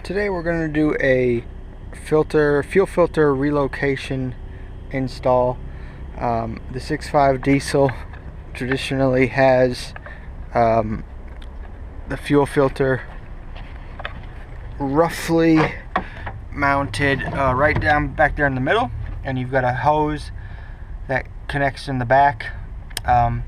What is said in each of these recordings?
Today we're going to do a fuel filter relocation install. The 6.5 diesel traditionally has the fuel filter roughly mounted right down back there in the middle, and you've got a hose that connects in the back. I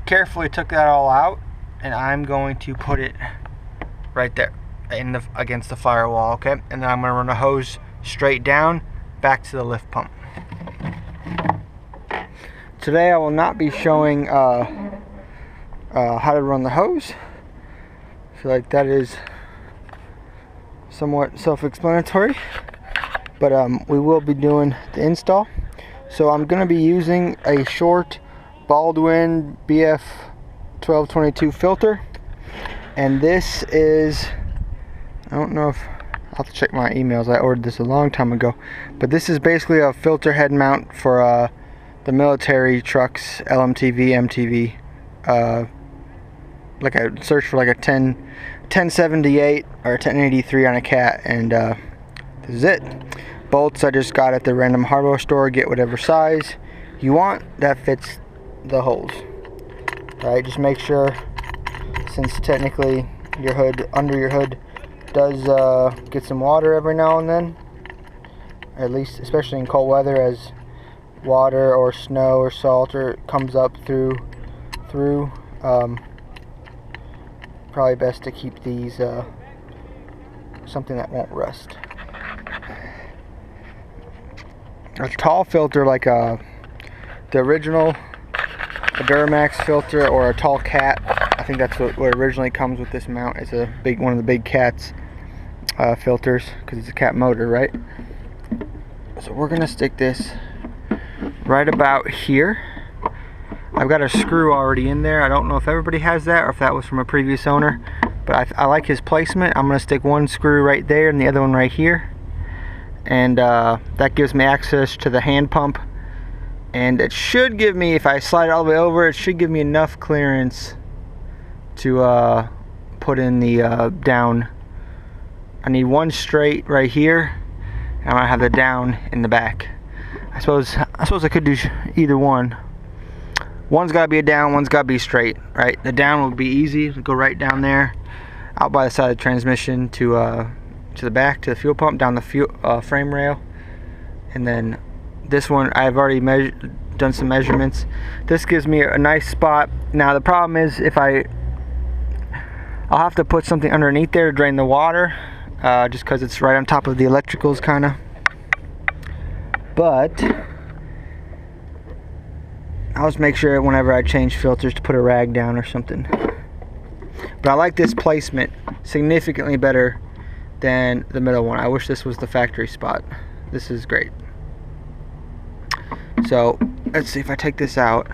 carefully took that all out, and I'm going to put it right there against the firewall, okay? And then I'm going to run a hose straight down back to the lift pump. Today I will not be showing how to run the hose. I feel like that is somewhat self-explanatory, but we will be doing the install. So I'm going to be using a short Baldwin BF 1222 filter, and this is, I don't know if, I'll have to check my emails, I ordered this a long time ago, but this is basically a filter head mount for the military trucks, LMTV, MTV. Like I searched for like a 1078 or 1083 on a Cat, and this is it. Bolts I just got at the random hardware store. Get whatever size you want that fits the holes. Alright, just make sure, since technically your hood, under your hood, does get some water every now and then, at least especially in cold weather, as water or snow or salt comes up through probably best to keep these something that won't rust. A tall filter like the original Duramax filter, or a tall Cat, I think that's what originally comes with this mount. It's a one of the big Cat's filters, because it's a Cat motor, right? So we're gonna stick this right about here. I've got a screw already in there. I don't know if everybody has that or if that was from a previous owner, but I like his placement. I'm gonna stick one screw right there and the other one right here, and that gives me access to the hand pump. And it should give me, if I slide it all the way over, it should give me enough clearance to put in the down. I need one straight right here, and I'm gonna have the down in the back. I suppose I could do either one. One's gotta be a down, one's gotta be straight, right? The down will be easy to go right down there, out by the side of the transmission to the back, to the fuel pump, down the frame rail, and then this one I've already done some measurements. This gives me a nice spot. Now the problem is, I'll have to put something underneath there to drain the water, just because it's right on top of the electricals, kind of. But I'll just make sure whenever I change filters to put a rag down or something. But I like this placement significantly better than the middle one. I wish this was the factory spot. This is great. So let's see if I take this out.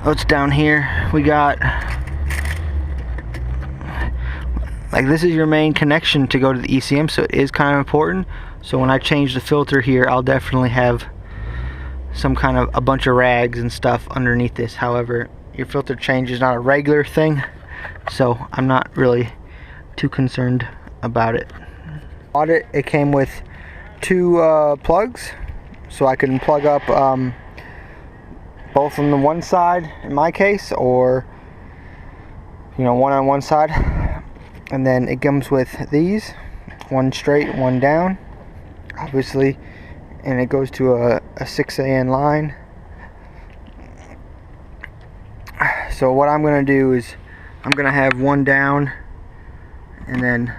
Oh, it's down here. We got, like, this is your main connection to go to the ECM, so it is kind of important. So when I change the filter here, I'll definitely have some kind of a bunch of rags and stuff underneath this. However, your filter change is not a regular thing, so I'm not really too concerned about it. It came with two plugs, so I can plug up both on the one side in my case, or one on one side. And then it comes with these, one straight, one down, obviously, and it goes to a 6AN line. So what I'm going to do is I'm going to have one down, and then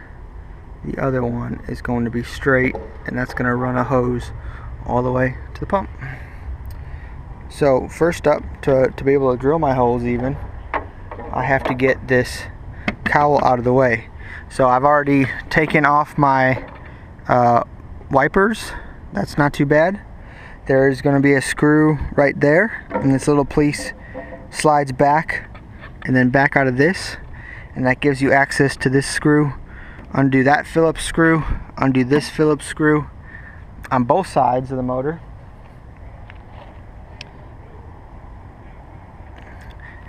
the other one is going to be straight, and that's going to run a hose all the way to the pump. So first up, to be able to drill my holes even, I have to get this cowl out of the way. So I've already taken off my wipers. That's not too bad. There's going to be a screw right there, and this little piece slides back and then back out of this, and that gives you access to this screw. Undo that Phillips screw, undo this Phillips screw on both sides of the motor,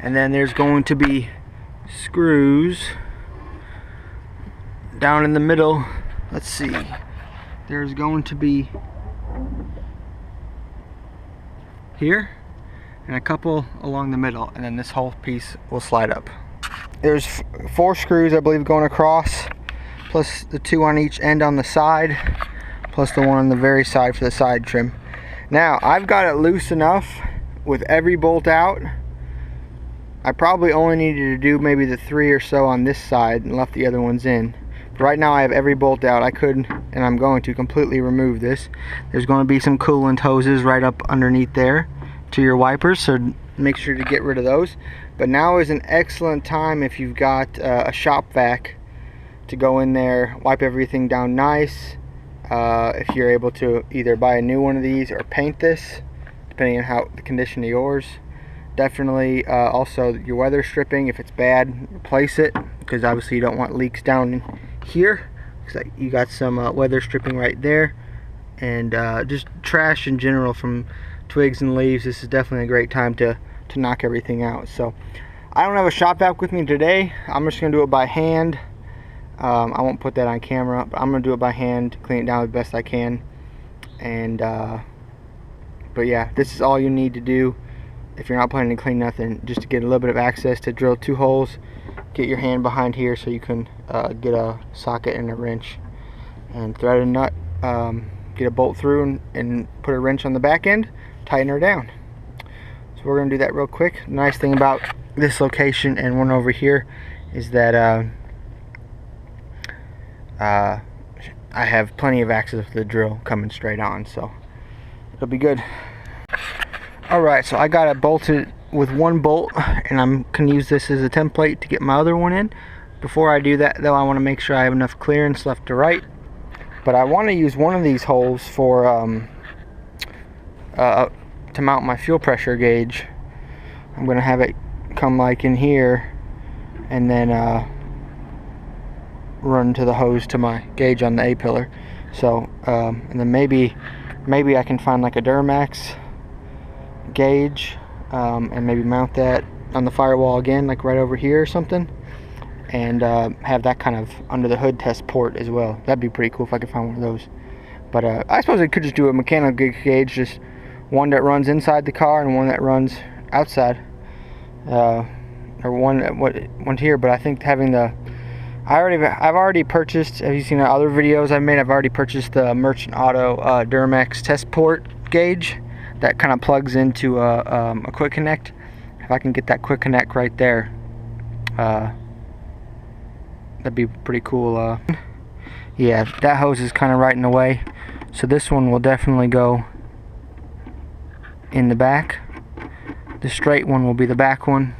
and then there's going to be screws down in the middle. Let's see, there's going to be here and a couple along the middle, and then this whole piece will slide up. There's 4 screws, I believe, going across, plus the 2 on each end on the side, plus the one on the very side for the side trim. Now, I've got it loose enough with every bolt out. I probably only needed to do maybe the 3 or so on this side and left the other ones in. But right now I have every bolt out. I could, and I'm going to completely remove this. There's going to be some coolant hoses right up underneath there to your wipers, so make sure to get rid of those. But now is an excellent time if you've got a shop vac to go in there, wipe everything down nice. If you're able to either buy a new one of these or paint this, depending on how the condition of yours. Definitely also your weather stripping, if it's bad, replace it, because obviously you don't want leaks down in here, because you got some weather stripping right there. And just trash in general from twigs and leaves, this is definitely a great time to knock everything out. So I don't have a shop vac with me today. I'm just going to do it by hand. I won't put that on camera, but I'm going to do it by hand, clean it down the best I can. And but yeah, this is all you need to do if you're not planning to clean nothing, just to get a little bit of access to drill 2 holes. Get your hand behind here so you can get a socket and a wrench and thread a nut, get a bolt through and put a wrench on the back end, tighten her down. So we're going to do that real quick. The nice thing about this location and one over here is that I have plenty of access to the drill coming straight on, so it'll be good. Alright, so I got it bolted with 1 bolt, and I'm going to use this as a template to get my other one in. Before I do that though, I want to make sure I have enough clearance left to right. But I want to use one of these holes for to mount my fuel pressure gauge. I'm going to have it come like in here and then run to the hose to my gauge on the A-pillar. So and then maybe I can find like a Duramax gauge and maybe mount that on the firewall again, like right over here or something, and have that kind of under the hood test port as well. That'd be pretty cool if I could find one of those. But I suppose I could just do a mechanical gauge, just one that runs inside the car and one that runs outside, or one here. But I think having the I've already purchased, have you seen the other videos I've made? I've already purchased the Merchant Auto Duramax test port gauge that kind of plugs into a quick connect. If I can get that quick connect right there, that'd be pretty cool. Yeah, that hose is kind of right in the way, so this one will definitely go in the back. The straight one will be the back one.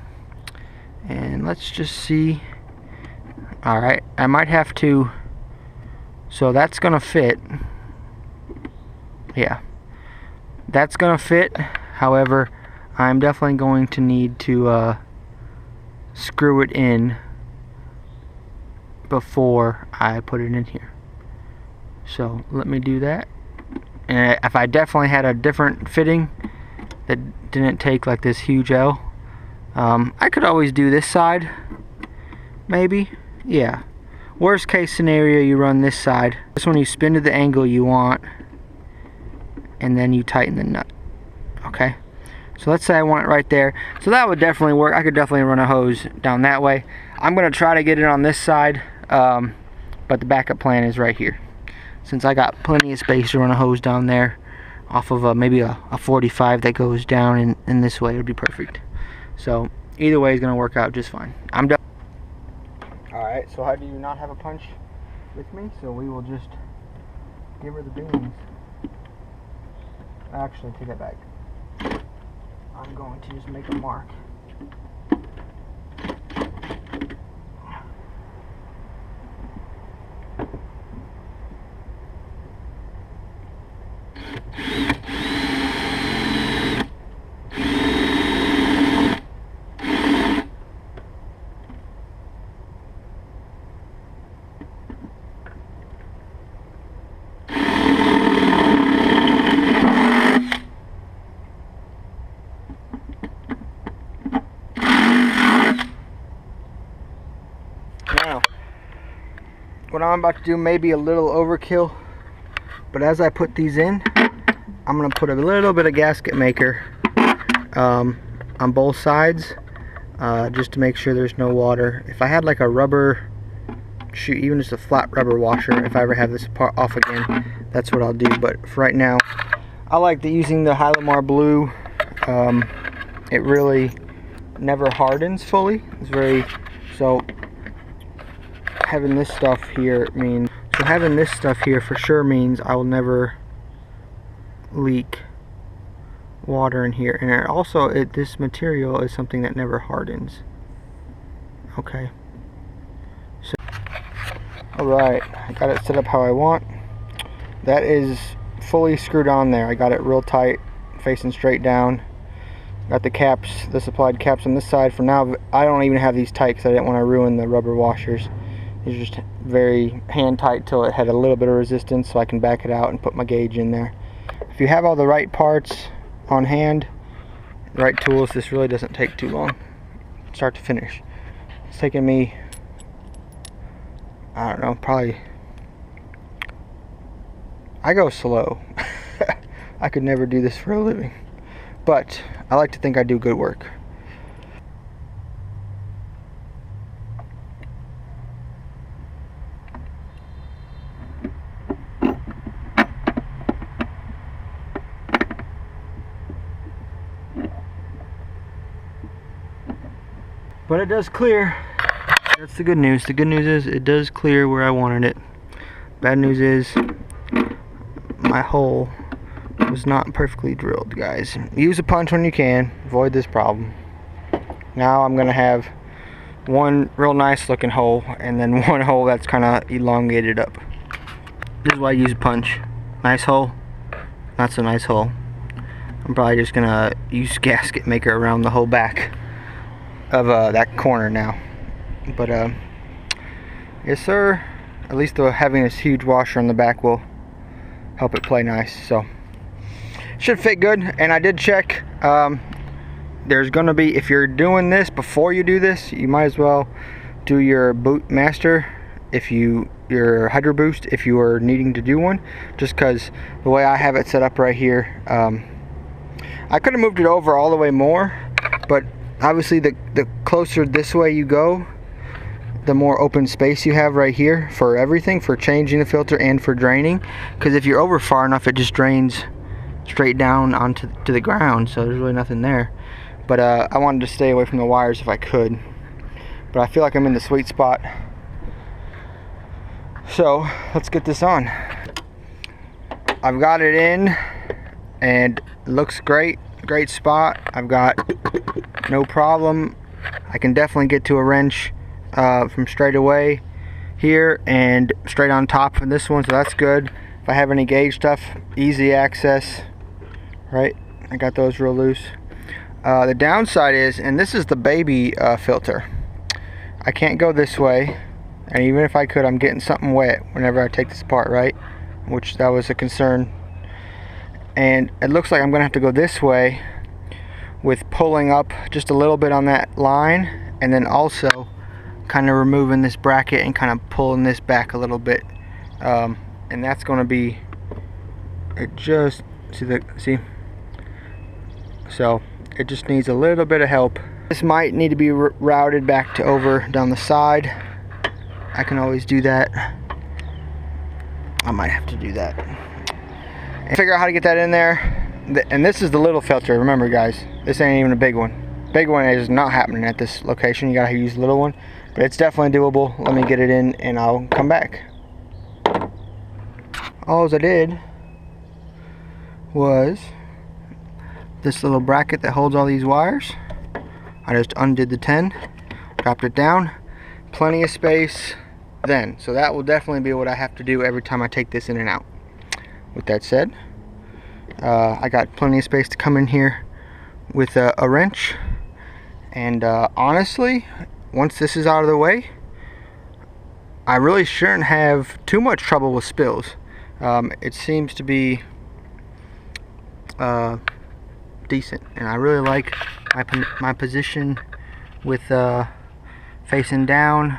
And let's just see. Alright, I might have to, so that's gonna fit. Yeah, that's gonna fit. However, I'm definitely going to need to screw it in before I put it in here. So let me do that. And if I definitely had a different fitting that didn't take like this huge L, I could always do this side, maybe. Yeah, worst case scenario, you run this side. This one you spin to the angle you want, and then you tighten the nut. Okay, so let's say I want it right there. So that would definitely work. I could definitely run a hose down that way. I'm gonna try to get it on this side, but the backup plan is right here. Since I got plenty of space to run a hose down there off of maybe a 45 that goes down in this way, it would be perfect. So either way is gonna work out just fine. I'm done. Alright, so how do you not have a punch with me? So we will just give her the beans. Actually, take that back. I'm going to just make a mark. what I'm about to do may be a little overkill, but as I put these in, I'm going to put a little bit of gasket maker on both sides, just to make sure there's no water. If I had like a rubber, shoot, even just a flat rubber washer, if I ever have this part off again, that's what I'll do. But for right now, I like using the Hylamar blue. It really never hardens fully. It's very, so having this stuff here means, for sure means I will never leak water in here. And also, this material is something that never hardens. Okay. So, alright, I got it set up how I want. That is fully screwed on there. I got it real tight, facing straight down. Got the caps, the supplied caps on this side. For now, I don't even have these tight because I didn't want to ruin the rubber washers. These are just very hand tight till it had a little bit of resistance, so I can back it out and put my gauge in there. If you have all the right parts on hand, the right tools, this really doesn't take too long, start to finish. It's taking me, I don't know, probably, I go slow. I could never do this for a living, but I like to think I do good work. But it does clear. That's the good news. The good news is it does clear where I wanted it. Bad news is my hole was not perfectly drilled, guys. Use a punch when you can. Avoid this problem. Now I'm gonna have one real nice looking hole and then one hole that's kind of elongated up. This is why I use a punch. Nice hole, not so nice hole. I'm probably just gonna use gasket maker around the whole back of that corner now. But yes sir, at least having this huge washer on the back will help it play nice. So should fit good. And I did check, there's gonna be, if you're doing this before you do this, you might as well do your boot master, your hydro boost, if you are needing to do one, just because the way I have it set up right here, I could have moved it over all the way more, but obviously the closer this way you go, the more open space you have right here for everything, for changing the filter and for draining. Because if you're over far enough, it just drains straight down onto the ground, so there's really nothing there. But I wanted to stay away from the wires if I could, but I feel like I'm in the sweet spot. So let's get this on. I've got it in and it looks great. Great spot. I've got no problem. I can definitely get to a wrench from straight away here and straight on top from this one, so that's good. If I have any gauge stuff, easy access, right? I got those real loose. The downside is, and this is the baby filter, I can't go this way, and even if I could, I'm getting something wet whenever I take this apart, right? Which that was a concern. And it looks like I'm gonna have to go this way with pulling up just a little bit on that line, and then also kind of removing this bracket and kind of pulling this back a little bit, and that's going to be, it just, see, so it just needs a little bit of help. This might need to be routed back to over down the side. I can always do that. I might have to do that and figure out how to get that in there. And this is the little filter, remember guys, this ain't even a big one. Big one is not happening at this location. You gotta use the little one, but it's definitely doable. Let me get it in and I'll come back. All I did was this little bracket that holds all these wires. I just undid the 10, dropped it down, plenty of space then. So that will definitely be what I have to do every time I take this in and out. With that said, I got plenty of space to come in here with a wrench, and honestly, once this is out of the way, I really shouldn't have too much trouble with spills. It seems to be decent, and I really like my position with facing down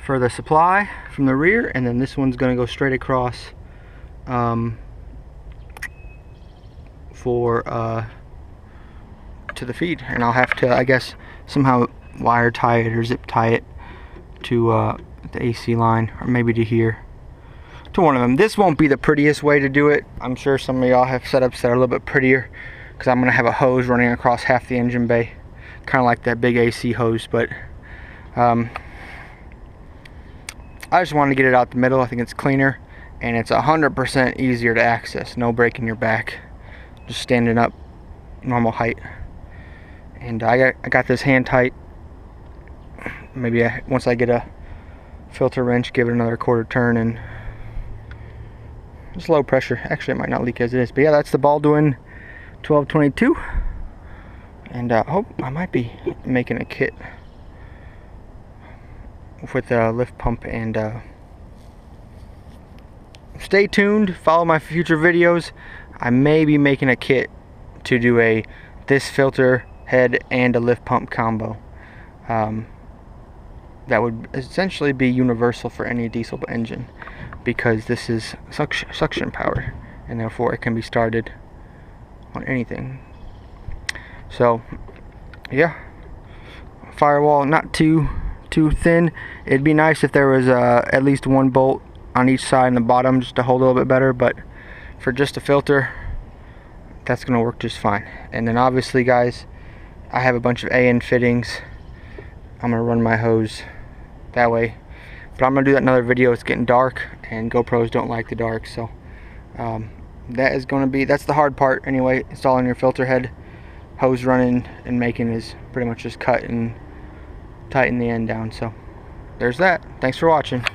for the supply from the rear, and then this one's going to go straight across to the feed. And I'll have to, I guess, somehow wire tie it or zip tie it to the AC line, or maybe to here, to one of them. This won't be the prettiest way to do it. I'm sure some of y'all have setups that are a little bit prettier, because I'm going to have a hose running across half the engine bay, kind of like that big AC hose. But I just wanted to get it out the middle. I think it's cleaner, and it's 100% easier to access. No breaking your back, just standing up normal height. And I got this hand tight. Maybe once I get a filter wrench, give it another quarter turn, and it's low pressure. Actually, it might not leak as it is. But yeah, that's the Baldwin 1222. And I might be making a kit with a lift pump. And stay tuned, follow my future videos. I may be making a kit to do this filter head and a lift pump combo. That would essentially be universal for any diesel engine, because this is suction power, and therefore it can be started on anything. So yeah, firewall not too thin. It'd be nice if there was at least one bolt on each side and the bottom, just to hold a little bit better, but for just a filter, that's gonna work just fine. And then obviously, guys, I have a bunch of AN fittings. I'm gonna run my hose that way, but I'm gonna do that in another video. It's getting dark, and GoPros don't like the dark, so that's the hard part anyway. Installing your filter head. Hose running and making is pretty much just cut and tighten the end down. So there's that. Thanks for watching.